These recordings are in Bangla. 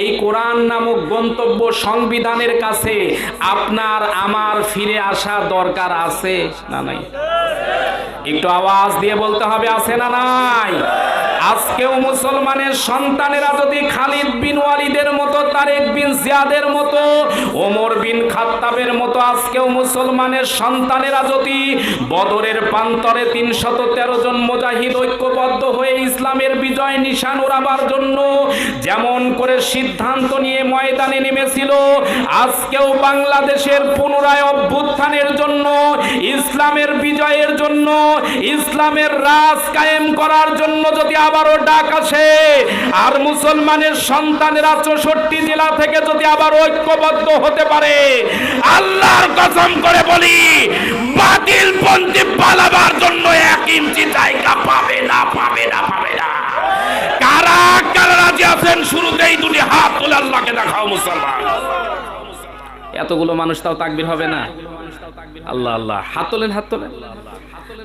এই কোরআন নামক গন্তব্য সংবিধানের কাছে আপনার আমার ফিরে আসা দরকার আছে না নাই? একটু আওয়াজ দিয়ে বলতে হবে, আছে না নাই? আজকেও মুসলমানের সন্তানেরা যদি খালিদ বিন ওয়ালিদের মতো, তারেক বিন জিয়াদের মতো, ওমর বিন খাত্তাবের মতো আজকেও মুসলমানের সন্তানেরা যদি বদরের প্রান্তরে ৩১৩ জন মুজাহিদ ঐক্যবদ্ধ হয়ে ইসলামের বিজয় নিশান ওড়াবার জন্য যেমন করে সিদ্ধান্ত নিয়ে ময়দানে নেমেছিল, আজকেও বাংলাদেশের পুনরায় অভ্যুত্থানের জন্য, ইসলামের বিজয়ের জন্য, ইসলামের রাজ কায়েম করার জন্য যদি আবারও ডাক আসে, আর মুসলমানের সন্তানেরা ৬৪ জেলা থেকে যদি আবার ঐক্যবদ্ধ হতে পারে, আল্লাহর কসম করে বলি, বাতিল পন্থী পালাবার জন্য ১ ইঞ্চি জায়গা পাবে না, পাবে না, পাবে না। কারা কারা রাজি আছেন? শুরুতেই দুটি হাত তুলে আল্লাহকে দেখাও মুসলমান। এতগুলো মানুষ তাও তাকবীর হবে না? আল্লাহ আল্লাহ, হাত তোলেন, হাত তোলেন।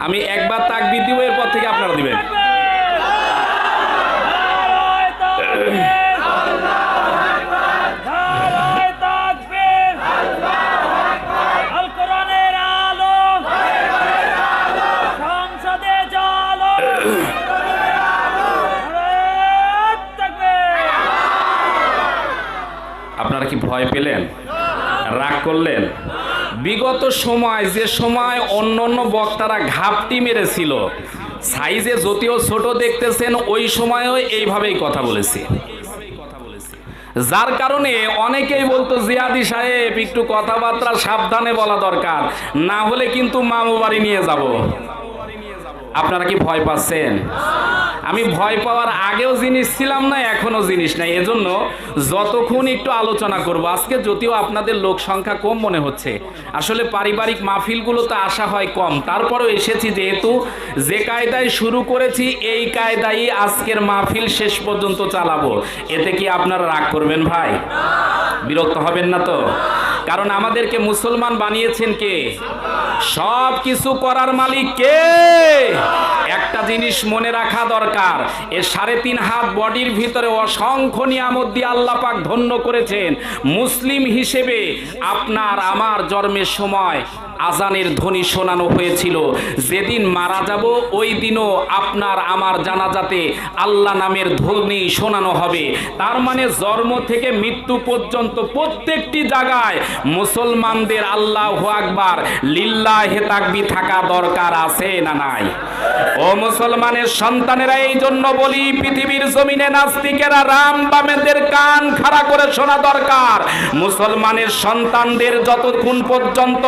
আমি একবার তাকবীর দিব, এরপর থেকে আপনারা দিবেন। আপনারা কি ভয় পেলেন? রাগ করলেন? বিগত সময় যে সময় অন্য অন্য বক্তারা ঘাপটি মেরেছিল, সাইজে যদিও ছোট দেখতেছেন, ওই সময়ও এইভাবেই কথা বলেছে, যার কারণে অনেকেই বলতো জিয়াদি সাহেব একটু কথাবার্তা সাবধানে বলা দরকার, না হলে কিন্তু মামু বাড়ি নিয়ে যাব। আপনারা কি ভয় পাচ্ছেন? আমি ভয় পাওয়ার আগেও জিনিস ছিলাম না, এখনো জিনিস নাই। এজন্য যতক্ষণ একটু আলোচনা করব, আজকে যদিও আপনাদের লোক সংখ্যা কম মনে হচ্ছে, আসলে পারিবারিক মাহফিলগুলো তো আসা হয় কম, তারপরেও এসেছি, যেহেতু যে কায়দায় শুরু করেছি এই কায়দায় আজকের মাহফিল শেষ পর্যন্ত চালাবো। এতে কি আপনারা রাগ করবেন ভাই? বিরক্ত হবেন না তো? কারণ আমাদেরকে মুসলমান বানিয়েছেন কে? সব কিছু করার মালিক কে? একটা জিনিস মনে রাখা দরকার, এর ৩.৫ হাত বডির ভিতরে অসংখ্য নিয়ামত দিয়ে আল্লাহ পাক ধন্য করেছেন। মুসলিম হিসেবে আপনার আমার জন্মের সময় আজানের ধ্বনি শোনানো হয়েছিল, যেদিন মারা যাব ওই দিনও আপনার আমার জানাজাতে আল্লাহ নামের ধ্বনি শোনানো হবে। তার মানে জন্ম থেকে মৃত্যু পর্যন্ত প্রত্যেকটি জায়গায় মুসলমানদের আল্লাহু আকবার, লিল্লাহে তাকবীর থাকা দরকার আছে না নাই? ও মুসলমানের সন্তানেরা, এই জন্য বলি, পৃথিবীর জমিনে নাস্তিকেরা রাম বামেদের কান খাড়া করে শোনা দরকার। মুসলমানের সন্তানদের যতক্ষণ পর্যন্ত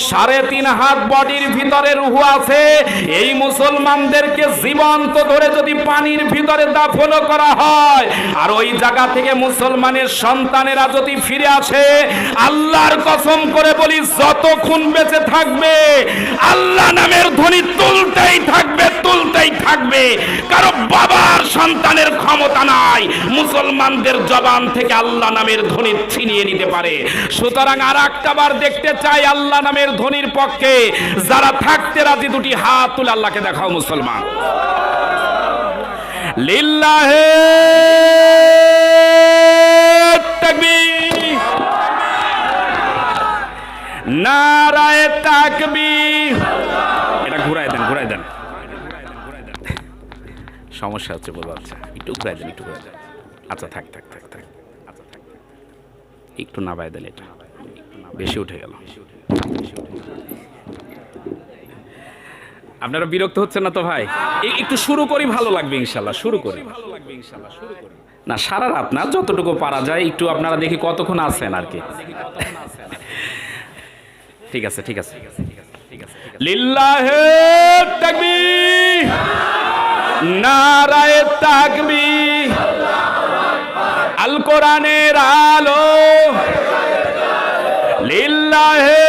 ৩.৫ হাত বডির ভিতরে রূহ আছে, এই মুসলমানদেরকে জীবন্ত ধরে যদি পানির ভিতরে দাফন করা হয়, আর ওই জায়গা থেকে মুসলমানের সন্তানেরা যদি ফিরে আসে, আল্লাহর কসম করে বলি, যতক্ষণ বেঁচে থাকবে আল্লাহ নামের ধ্বনি তুলতেই থাকবে, তুলতেই থাকবে। কারণ বাবার সন্তানের ক্ষমতা নাই মুসলমানদের জবান থেকে আল্লাহ নামের ধ্বনি ছিনিয়ে নিতে পারে। সুতরাং আর একটা বার দেখতে চাই আল্লাহ নামের ধ্বনির পক্ষে যারা থাকতে রাজি, দুটি হাত তুলে আল্লাহকে দেখাও মুসলমান। লিল্লাহে তাকবীর, নারায়ে তাকবীর। এটা ঘুরায় দেন, ঘুরায় দেন, সমস্যা হচ্ছে বলো। আচ্ছা একটু ঘুরাই দেন, একটু ঘুরাই দেন। আচ্ছা থাক থাক থাক থাক, একটু নাবায় দেন, এটা বেশি উঠে গেল। আপনারা বিরক্ত হচ্ছেন না তো ভাই? একটু শুরু করি, ভালো লাগবে ইনশাল্লাহ। শুরু করি না, সারা রাত না, যতটুকু পারা যায় একটু। আপনারা দেখি কতক্ষণ আছেন আর কি। ঠিক আছে, ঠিক আছে, ঠিক আছে। লিল্লাহে তাকবীর, নারায়ে তাকবীর। আল কোরআনের আলো, লিল্লাহে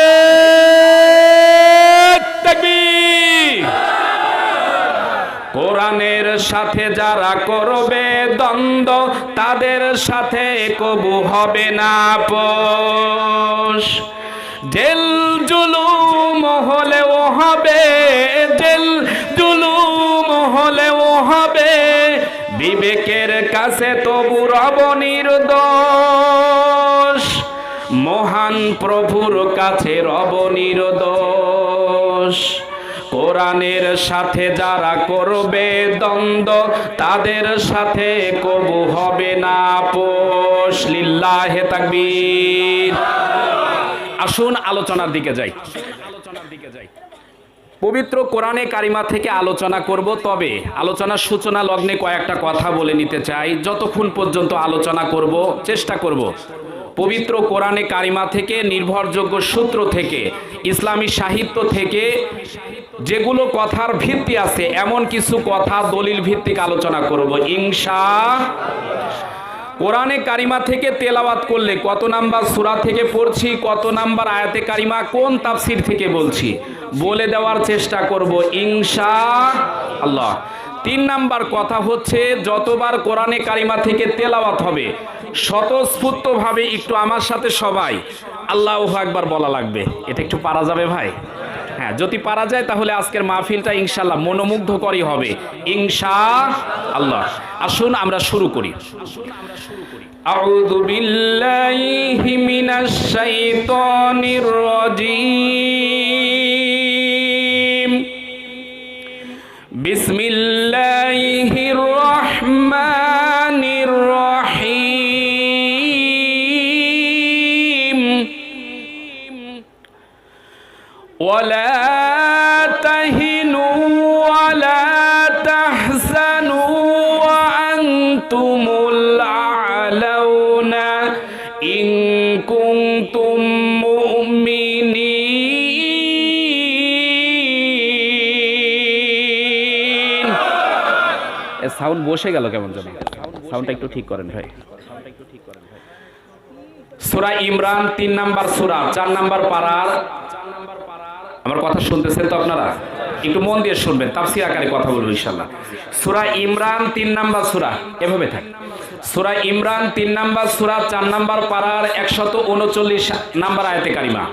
তাকবীর। কোরআনের সাথে যারা করবে দ্বন্দ্ব, তাদের সাথে কবু হবে না আপোষ। জেল জুলুম হলেও হবে, জেল জুলুম হলেও হবে, বিবেক অনেকের কাছে তবু রব নির্দোষ, মহান প্রভুর কাছে রব নির্দোষ। কোরআনের সাথে যারা করবে দ্বন্দ্ব, তাদের সাথে কবু হবে না আপোষ। লিল্লাহে তাকবীর। আসুন আলোচনার দিকে যাই। পবিত্র কোরআনে কারিমা থেকে আলোচনা করব, তবে আলোচনার সূচনা লগ্নে কয়েকটা কথা বলে নিতে চাই। যতক্ষণ পর্যন্ত আলোচনা করব চেষ্টা করব পবিত্র কোরআনে কারিমা থেকে, নির্ভরযোগ্য সূত্র থেকে, ইসলামী সাহিত্য থেকে যেগুলো কথার ভিত্তি আছে এমন কিছু কথা দলিল ভিত্তিক আলোচনা করব ইনশাআল্লাহ। কোরআনে কারিমা থেকে তেলাওয়াত করলে কত নাম্বার সূরা থেকে পড়ছি, কত নাম্বার আয়াতে কারিমা, কোন তাফসীর থেকে বলছি বলে দেওয়ার চেষ্টা করব ইনশাআল্লাহ। 3 নাম্বার কথা হচ্ছে, যতবার কোরআনে কারিমা থেকে তেলাওয়াত হবে স্বতঃস্ফূর্তভাবে একটু আমার সাথে সবাই আল্লাহু আকবার বলা লাগবে। এটা একটু পারা যাবে ভাই? হ্যাঁ, যদি পারা যায় তাহলে আজকের মাহফিলটা ইনশাআল্লাহ মনোমুগ্ধকরই হবে ইনশাআল্লাহ। আসুন আমরা শুরু করি। আউযু বিল্লাহি মিনাশ শাইতানির রাজীম। বিসমিল্লাহির রহমানির রহিম। ওয়ালা তাহিনু ওয়ালা তাহজানু ওয়া আনতুমুল আ'লাউনা ইন কুনতুম মুমিনিন। সাউন্ড বসে গেল কেমন জানি, সাউন্ডটা একটু ঠিক করেন ভাই। সূরা ইমরান 3 নাম্বার সূরা, 4 নাম্বার পারার। আমার কথা শুনতেছেন তো আপনারা? একটু মন দিয়ে শুনবেন, তাফসীর আকারে কথা বলবো ইনশাআল্লাহ। সূরা ইমরান 3 নাম্বার সূরা, এভাবে থাক। সূরা ইমরান 3 নাম্বার সূরা, 4 নাম্বার পারার 139 নাম্বার আয়াতে কারিমা।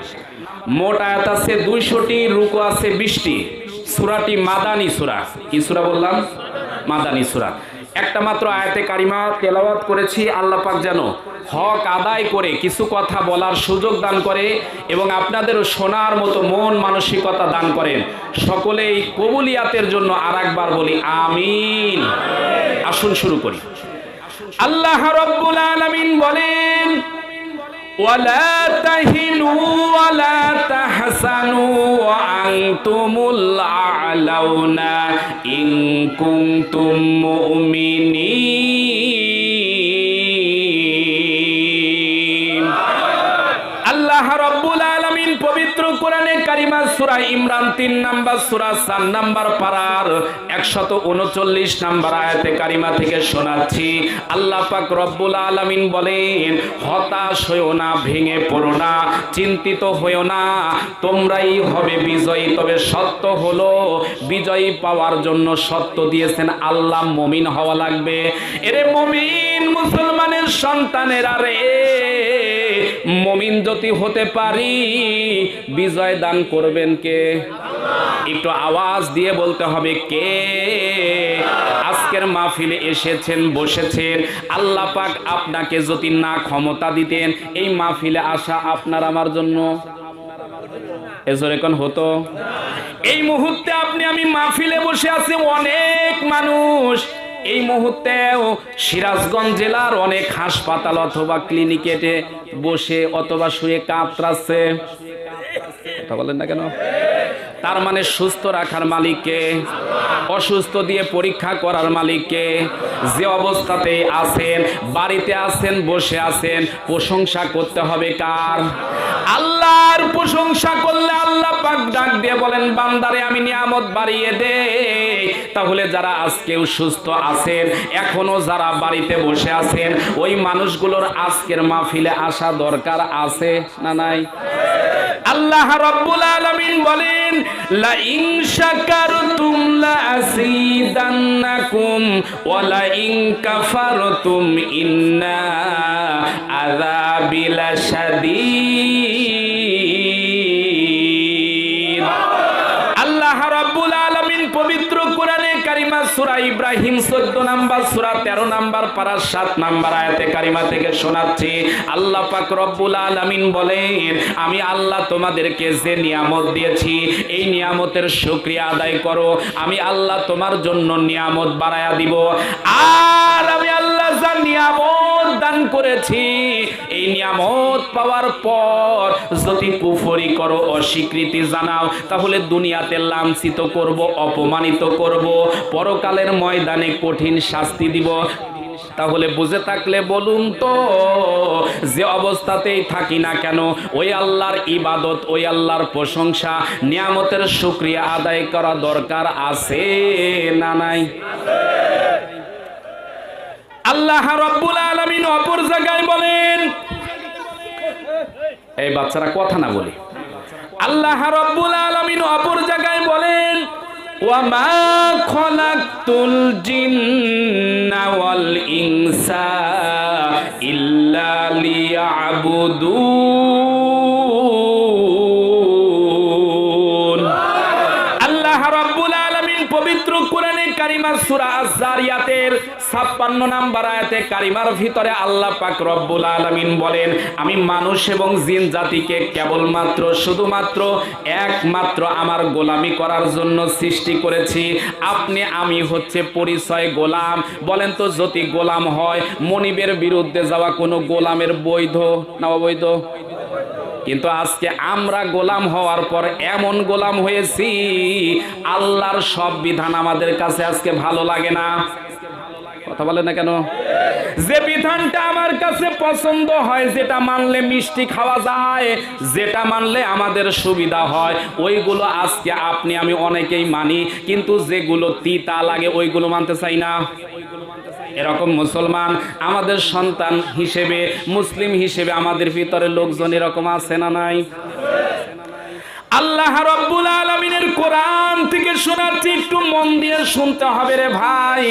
মোট আয়াত আছে 200টি, রুকু আছে 20টি। সূরাটি মাদানী সূরা। কি সূরা বললাম? মাদানী সূরা। একটা মাত্র আয়াতে কারিমা তেলাওয়াত করেছি। আল্লাহ পাক যেন হক আদায় করে কিছু কথা বলার সুযোগ দান করে এবং আপনাদেরও শোনার মতো মন মানসিকতা দান করেন। সকলেই কবুলিয়াতের জন্য আরেকবার বলি আমিন। আসুন শুরু করি। আল্লাহ রাব্বুল আলামিন বলেন, ওয়ালা তাহিনু ওয়ালা তাহসানু ওয়া আনতুমুল আ'লাউনা ইন কুনতুম মুমিনিন। আল্লাহ রাব্বুল আলামিন পবিত্র কোরআনে কারিমা সূরা ইমরান 3 নাম্বার সূরা, 4 নাম্বার পারার 139 নাম্বার আয়াতে কারিমা থেকে শোনাচ্ছি। আল্লাহ পাক রব্বুল আলামিন বলেন, হতাশ হয়ো না, ভেঙে পড়ো না, চিন্তিত হয়ো না, তোমরাই হবে বিজয়ী। তবে সত্য হলো, বিজয়ী পাওয়ার জন্য সত্য দিয়েছেন আল্লাহ, মুমিন হওয়া লাগবে। এরে মুমিন মুসলমানের সন্তানেরা রে, মুমিন যদি হতে পারি বিজয় দান করবেন কে? একটু আওয়াজ দিয়ে বলতে হবে কে? আজকের মাহফিলে এসেছেন, বসেছেন, আল্লাহ পাক আপনাকে যদি না ক্ষমতা দিতেন এই মাহফিলে আসা আপনার আমার জন্য এজরেকন হতো? এই মুহূর্তে আপনি আমি মাহফিলে বসে আছি, অনেক মানুষ এই মুহূর্তেও সিরাজগঞ্জ জেলার অনেক হাসপাতাল অথবা ক্লিনিকে বসে অথবা শুয়ে কাতরাচ্ছে। কথা বলেন না কেন? তার মানে সুস্থ রাখার মালিককে, অসুস্থ দিয়ে পরীক্ষা করার মালিককে। যে অবস্থাতে আছেন, বাড়িতে আছেন, বসে আছেন, প্রশংসা করতে হবে কার? আল্লাহর প্রশংসা করলে আল্লাহ পাক ডাক দিয়ে বলেন, বান্দারে আমি নিয়ামত বাড়িয়ে দে। তাহলে যারা আজকেও সুস্থ আছেন, এখনো যারা বাড়িতে বসে আছেন, ওই মানুষগুলোর আজকের মাহফিলে আসা দরকার আছে না নাই? আল্লাহ রাব্বুল আলামিন বলেন, লা ইন শাকারতুম লা আযীদান্নাকুম ওয়া লা ইন কাফারতুম ইন্না আযাবি লাশাদীদ। আল্লাহ রাব্বুল আলামিন পবিত্র কোরআনে কারিমা সূরা ইব্রাহিম ইব্রাহিম 14 নাম্বার সূরা 13 নাম্বার পারা 7 নাম্বার আয়াতে কারিমা থেকে শোনাচ্ছি। আল্লাহ পাক রব্বুল আলামিন বলেন, আমি আল্লাহ তোমাদেরকে যে নিয়ামত দিয়েছি এই নিয়ামতের শুকরিয়া আদায় করো, আমি আল্লাহ তোমার জন্য নিয়ামত বাড়ায়া দিব। আর আমি আল্লাহ যা নিয়ামত দান করেছি এই নিয়ামত পাওয়ার পর যদি কুফরি করো, অস্বীকৃতি জানাও, তাহলে দুনিয়াতে লাঞ্ছিত করব, অপমানিত করব, পরকালের ময়দানে কঠিন শাস্তি দিব। তাহলে বুঝে থাকলে বলুন তো, যে অবস্থাতেই থাকি না কেন ওই আল্লাহর ইবাদত, ওই আল্লাহর প্রশংসা, নিয়ামতের শুকরিয়া আদায় করা দরকার আছে না নাই? আল্লাহ রাব্বুল আলামিন অপর জায়গায় বলেন, এই বাচ্চারা কথা না বলে, আল্লাহ রাব্বুল আলামিন অপর জায়গায় বলেন, ওয়ামা খলাকতুল জিন্না ওয়াল ইনসা ইল্লা লিয়াবুদুন। আল্লাহ রাব্বুল আলামিন পবিত্র কোরআনে কারিমা সূরা আয-যারিয়াতের 56 নাম্বার আয়াতে কারিমার ভিতরে আল্লাহ পাক রব্বুল আলামিন বলেন, আমি মানুষ এবং জিন জাতিকে কেবলমাত্র শুধুমাত্র একমাত্র আমার গোলামি করার জন্য সৃষ্টি করেছি। আপনি আমি হচ্ছে পরিচয় গোলাম। বলেন তো, যদি গোলাম হয়, মনিবের বিরুদ্ধে যাওয়া কোনো গোলামের বৈধ না অবৈধ? কিন্তু আজকে আমরা গোলাম হওয়ার পর এমন গোলাম হয়েছি, আল্লাহর সব বিধান আমাদের কাছে আজকে ভালো লাগে না। কথা বলে না কেন? যে বিধানটা আমার কাছে পছন্দ হয়, যেটা মানলে মিষ্টি খাওয়া যায়, যেটা মানলে আমাদের সুবিধা হয়, ওইগুলো আজকে আপনি আমি অনেকেই মানি, কিন্তু যেগুলো তিতা লাগে ওইগুলো মানতে চাই না। এরকম মুসলমান আমাদের সন্তান হিসেবে, মুসলিম হিসেবে আমাদের ভিতরে লোকজন এরকম আছে না নাই? আল্লাহ রাব্বুল আলামিনের কোরআন থেকে শোনাচ্ছি, একটু মন দিয়ে শুনতে হবে রে ভাই।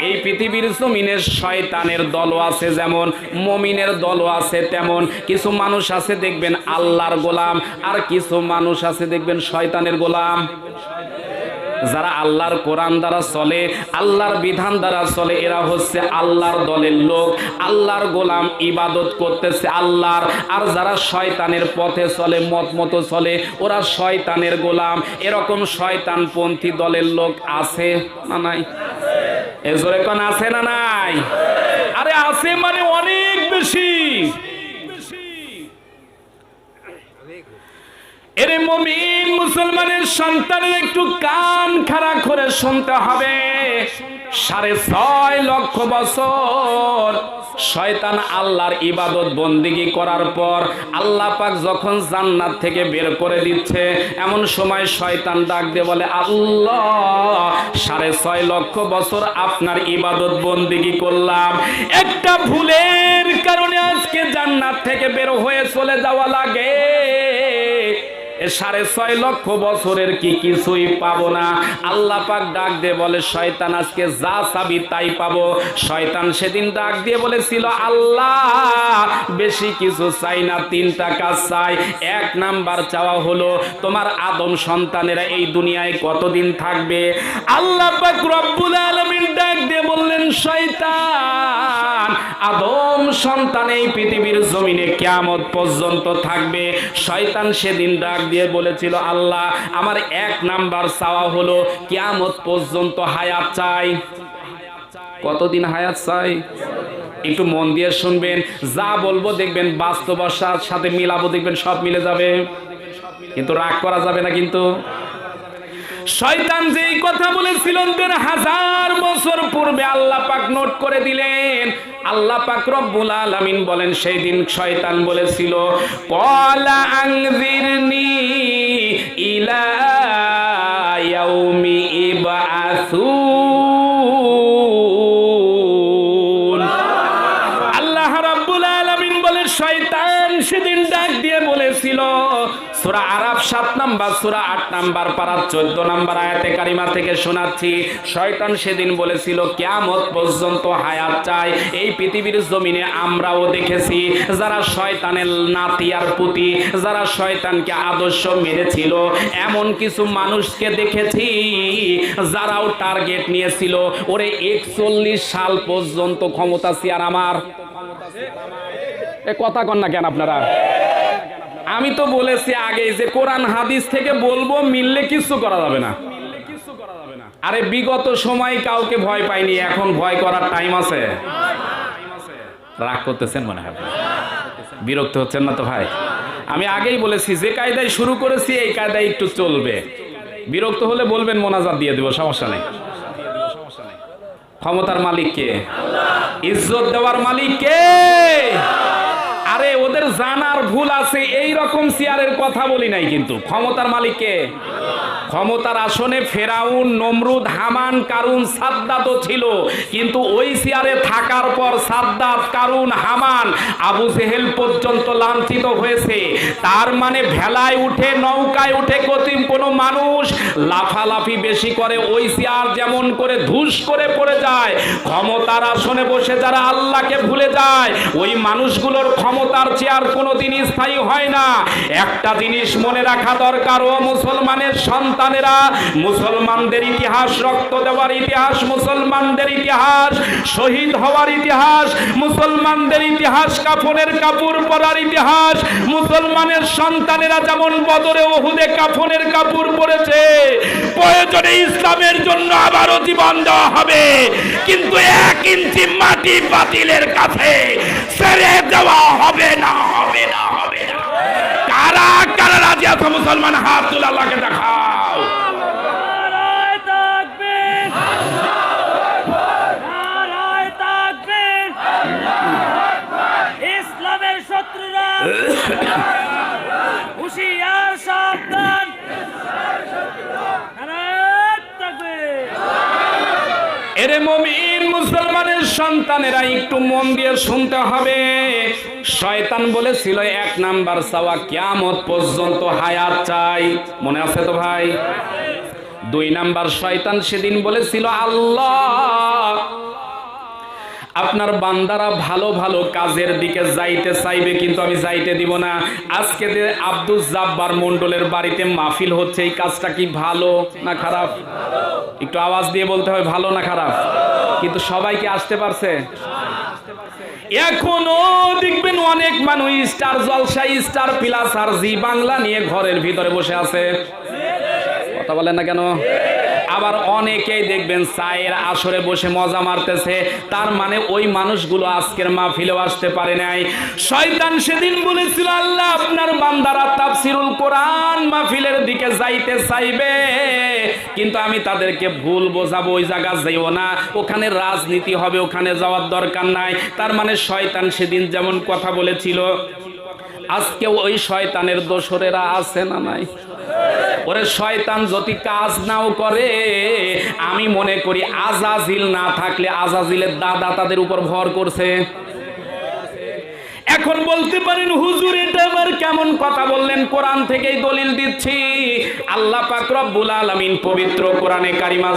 এই পৃথিবীর জমিনে শয়তানের দলও আছে যেমন, মুমিনের দলও আছে তেমন। কিছু মানুষ আছে দেখবেন আল্লাহর গোলাম, আর কিছু মানুষ আছে দেখবেন শয়তানের গোলাম। যারা আল্লাহর কোরআন দ্বারা চলে, আল্লাহর বিধান দ্বারা চলে, এরা হচ্ছে আল্লাহর দলের লোক, আল্লাহর গোলাম, ইবাদত করতেছে আল্লাহর। আর যারা শয়তানের পথে চলে, মত মতো চলে, ওরা শয়তানের গোলাম। এরকম শয়তানপন্থী দলের লোক আছে না নাই? এজোরে কোন আছে না নাই? আরে আছে মানে অনেক বেশি। এরে মুমিন মুসলমানের সন্তানের একটু কান খাড়া করে শুনতে হবে। 6.5 লক্ষ বছর শয়তান আল্লাহর ইবাদত বন্দিগি করার পর আল্লাহ পাক যখন জান্নাত থেকে বের করে দিচ্ছে, এমন সময় শয়তান ডাক দিয়ে বলে, আল্লাহ 6.5 লক্ষ বছর আপনার ইবাদত বন্দিগি করলাম, একটা ভুলের কারণে আজকে জান্নাত থেকে বের হয়ে চলে যাওয়া লাগে। 6.5 লক্ষ বছরের কি কিছুই পাবো না? আল্লাহ পাক ডাক দিয়ে বলে, শয়তান আজকে যা চাবি তাই পাবো। শয়তান সেদিন ডাক দিয়ে বলেছিল, আল্লাহ বেশি কিছু চাই না, 3টা কাজ চাই। 1 নাম্বার চাওয়া হলো, তোমার আদম সন্তানেরা এই দুনিয়ায় কতদিন থাকবে? আল্লাহ পাক রব্বুল আলামিন ডাক দিয়ে বললেন, শয়তান আদম সন্তান এই পৃথিবীর জমিনে কিয়ামত পর্যন্ত থাকবে। শয়তান সেদিন ডাক দিয়ে বলেছিল, আল্লাহ আমার 1 নাম্বার চাওয়া হলো কিয়ামত পর্যন্ত হায়াত চাই। কতদিন হায়াত চাই? একটু মন দিয়ে শুনবেন, যা বলবো দেখবেন বাস্তবতার সাথে মিলাবো, দেখবেন সব মিলে যাবে, কিন্তু রাগ করা যাবে না। কিন্তু শয়তান যেই কথা বলেছিলেন 1000 বছর পূর্বে আল্লাহ পাক নোট করে দিলেন। আল্লাহ পাক রব্বুল আলামিন বলেন, সেই দিন শয়তান বলেছিল, ক্বালা আনযিরনি ইলা ইয়াউমি ইবআসুন। আল্লাহ রাব্বুল আলামিন বলেন, শয়তান সেদিন ডাক দিয়ে বলেছিল, সূরা আরাফ 7 নাম্বার সূরা 8 নাম্বার পারা 14 নাম্বার আয়াতে কারিমা থেকে শোনাচ্ছি। শয়তান সেদিন বলেছিল কিয়ামত পর্যন্ত হায়াত চাই। এই পৃথিবীর জমিনে আমরাও দেখেছি যারা শয়তানের নাতি আর পুতি, যারা শয়তানকে আদর্শ মেনেছিল, এমন কিছু মানুষকে দেখেছি যারাও টার্গেট নিয়েছিল ওরে 41 সাল পর্যন্ত ক্ষমতা চেয়ার আমার। এ কথা কন না কেন আপনারা? আমি তো বলেছি আগে যে কোরআন হাদিস থেকে বলবো, মিললে কিছু করা যাবে না। আরে বিগত সময় কাউকে ভয় পাইনি, এখন ভয় করার টাইম আছে? রাগ করতেছেন মনে হয়, বিরক্ত হচ্ছেন না তো ভাই? আমি আগেই বলেছি যে কায়দায় শুরু করেছি এই কায়দায় একটু চলবে। বিরক্ত হলে বলবেন, মোনাজাত দিয়ে দেব, সমস্যা নেই। ক্ষমতার মালিক কে? ইজ্জত দেওয়ার মালিক কে? আরে ওদের জানার ভুল আছে, এই রকম চেয়ারের কথা বলি নাই, কিন্তু ক্ষমতার মালিক কে? ক্ষমতার আসনে ফেরাউন, নমরুদ, হামান, কারুন, সাদ্দাতও ছিল, কিন্তু ওই চেয়ারে থাকার পর সাদ্দাত, কারুন, হামান, আবু জেহেল পর্যন্ত লাঞ্ছিত হয়েছে। তার মানে ভেলায় উঠে, নৌকায় উঠে কোনো মানুষ লাফালাফি বেশি করে, ওই চেয়ার যেমন করে ধুস করে পড়ে যায়। ক্ষমতার আসনে বসে যারা আল্লাহকে ভুলে যায়, ওই মানুষগুলোর ক্ষমতার চেয়ার কোনোদিনই স্থায়ী হয় না। একটা জিনিস মনে রাখা দরকার, ও মুসলমানের সন্তানেরা, মুসলমানদের ইতিহাস, রক্ত দেওয়ার ইতিহাস, মুসলমানদের ইতিহাস, শহীদ হওয়ার ইতিহাস, মুসলমানদের ইতিহাস, কাফনের কাপড় পরার ইতিহাস। মুসলমানের সন্তানেরা যেমন বদরে, ওহুদে কাফনের কাপড় পরেছে, প্রয়োজনে ইসলামের জন্য আবারও জীবন দেওয়া হবে, কিন্তু 1 ইঞ্চি মাটি বাতিলের কাছে ছেড়ে দেওয়া হবে না, হবে না, হবে না। কারা কারা রাজি আছে মুসলমান? হাত তুলে আল্লাহকে দেখাও। ইসলামের শত্রুরা হুঁশিয়ার, সাবধান। এরে মুমিন মুসলমানের সন্তানেরা, একটু মন দিয়ে শুনতে হবে। শয়তান বলেছিল 1 নাম্বার চাওয়া কিয়ামত পর্যন্ত হায়াত চাই, মনে আছে তো ভাই? 2 নাম্বার শয়তান সেদিন বলেছিল, আল্লাহ আপনার বান্দারা ভালো ভালো কাজের দিকে যাইতে চাইবে, কিন্তু আমি যাইতে দিব না। আজকে যে আব্দুল জাব্বার মন্ডলের বাড়িতে মাহফিল হচ্ছে, এই কাজটা কি ভালো না খারাপ? একটু আওয়াজ দিয়ে বলতে হবে, ভালো না খারাপ? কিন্তু সবাই কি আসতে পারছে? এখনো দেখবেন অনেক মানুষ স্টার জলসা, স্টার প্লাস আর জি বাংলা নিয়ে ঘরের ভিতরে বসে আছে, কথা বলেন না কেন? আবার অনেকেই দেখবেন চায়ের আসরে বসে মজা মারতেছে, তার মানে ওই মানুষগুলো আজকের মাহফিলেও আসতে পারে নাই। শয়তান সেদিন বলেছিল, আল্লাহ আপনার বান্দারা তাফসিরুল কোরআন মাহফিলের দিকে যাইতে চাইবে, কিন্তু আমি তাদেরকে ভুল বোঝাবো, ওই জায়গা যাইও না, ওখানে রাজনীতি হবে, ওখানে যাওয়ার দরকার নাই। তার মানে শয়তান সেদিন যেমন কথা বলেছিল, আজকে ওই শয়তানের দোসরেরা আছে না নাই? ওরে শয়তান যদি কাজ নাও করে, আমি মনে করি আজাজিল না থাকলে আজাজিলের দাদা তাদের উপর ভর করছে। এখন বলতে পারেন, হুজুর এটা আবার কেমন কথা বললেন? কোরআন থেকেই দলিল দিচ্ছি। আল্লাহ পাক রব্বুল আলামিন পবিত্র কোরআনে কারিমা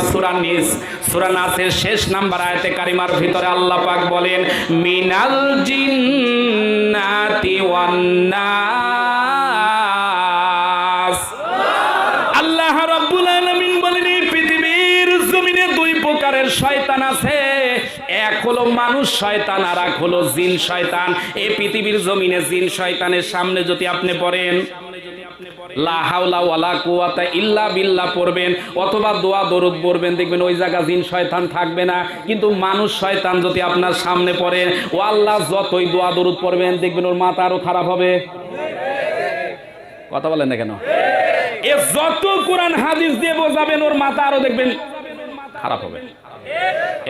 সূরা নাসের শেষ নাম্বার আয়াতে কারিমার ভিতরে আল্লাহ পাক বলেন, মিনাল জিন্নাতি ওয়ান নাস। আল্লাহ রাব্বুল আলামিন বলেন, এই পৃথিবীর জমিনে 2 প্রকারের শয়তান আছে, এক হলো মানুষ শয়তান আর এক হলো জিন শয়তান। এই পৃথিবীর জমিনে জিন শয়তানের সামনে যদি আপনি পড়েন লা হাওলা ওয়ালা কুওয়াতা ইল্লা বিল্লাহ পড়বেন, অথবা দোয়া দরুদ পড়বেন, দেখবেন ওই জায়গা জিন শয়তান থাকবে না। কিন্তু মানুষ শয়তান যদি আপনার সামনে পড়েন, ও আল্লাহ যতই দোয়া দরুদ পড়বেন, দেখবেন ওর মাথা আরো খারাপ হবে। কথা বলেন না কেন? এ যত কোরআন হাদিস দিয়ে বোঝাবেন, ওর মাথা আরো দেখবেন খারাপ হবে।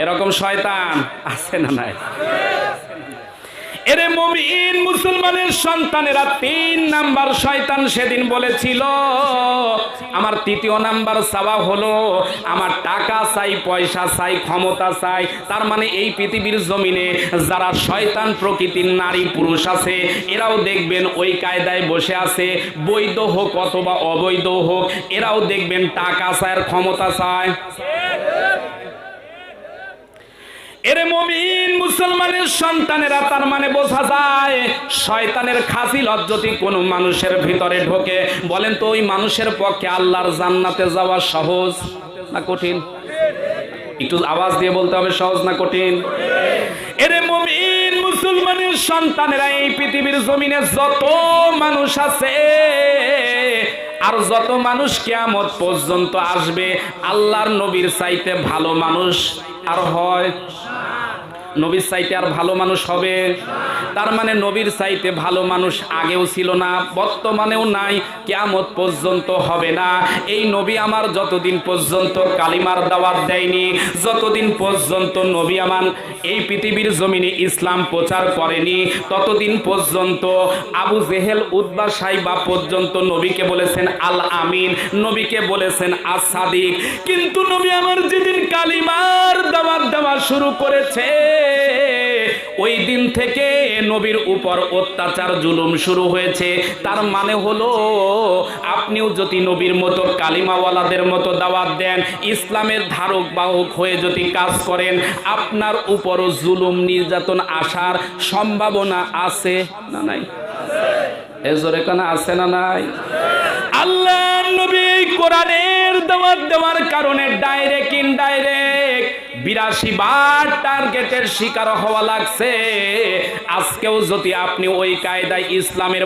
এরকম শয়তান আছে না নাই? এরে মুমিন মুসলমানের সন্তানেরা, 3 নাম্বার শয়তান সেদিন বলেছিল, আমার 3য় নাম্বার চাওয়া হলো আমার টাকা চাই, পয়সা চাই, ক্ষমতা চাই। তার মানে এই পৃথিবীর জমিনে যারা শয়তান প্রকৃতির নারী পুরুষ আছে, এরাও দেখবেন ওই কায়দায় বসে আছে, বৈধ হোক অথবা অবৈধ হোক, এরাও দেখবেন টাকা চায় আর ক্ষমতা চায়। এরে মুমিন মুসলমানের সন্তানেরা, তার মানে বোঝা যায় শয়তানের খাসিলত যদি কোনো মানুষের ভিতরে ঢোকে, বলেন তো ওই মানুষের পক্ষে আল্লাহর জান্নাতে যাওয়া সহজ না কঠিন? একটু আওয়াজ দিয়ে বলতে হবে, সহজ না কঠিন? এরে মুমিন মুসলমানের সন্তানেরা, এই পৃথিবীর জমিনে যত মানুষ আছে আর যত মানুষ কিয়ামত পর্যন্ত আসবে, আল্লাহর নবীর চাইতে ভালো মানুষ আর হয়? নবীর চাইতে আর ভালো মানুষ হবে? তার মানে নবীর চাইতে ভালো মানুষ আগেও ছিল না, বর্তমানেও নাই, কিয়ামত পর্যন্ত হবে না। এই নবী আমার যতদিন পর্যন্ত কালিমার দাওয়াত দেয়নি, যতদিন পর্যন্ত নবী আমার এই পৃথিবীর জমিনে ইসলাম প্রচার করেনি, ততদিন পর্যন্ত আবু জেহেল, উতবা, সাইবা পর্যন্ত নবীকে বলেছেন আল আমিন, নবীকে বলেছেন আস সাদিক। কিন্তু নবী আমার যেদিন কালিমার দাওয়াত দেওয়া শুরু করেছে, ওই দিন থেকে নবীর উপর অত্যাচার জুলুম শুরু হয়েছে। তার মানে হলো আপনিও যদি নবীর মতো কালিমাওয়ালাদের মতো দাওয়াত দেন, ইসলামের ধারক বাহক হয়ে যদি কাজ করেন, আপনার উপরও জুলুম নির্যাতন আসার সম্ভাবনা আছে না নাই? এজোরে কেন আছে না নাই? আল্লাহ নবী কোরআনের দাওয়াত দেওয়ার কারণে ডাইরেক্ট ইনডাইরেক্ট 82 বার টার্গেটের শিকার হওয়া লাগছে। আজকেও যদি আপনি ওই কায়দায় ইসলামের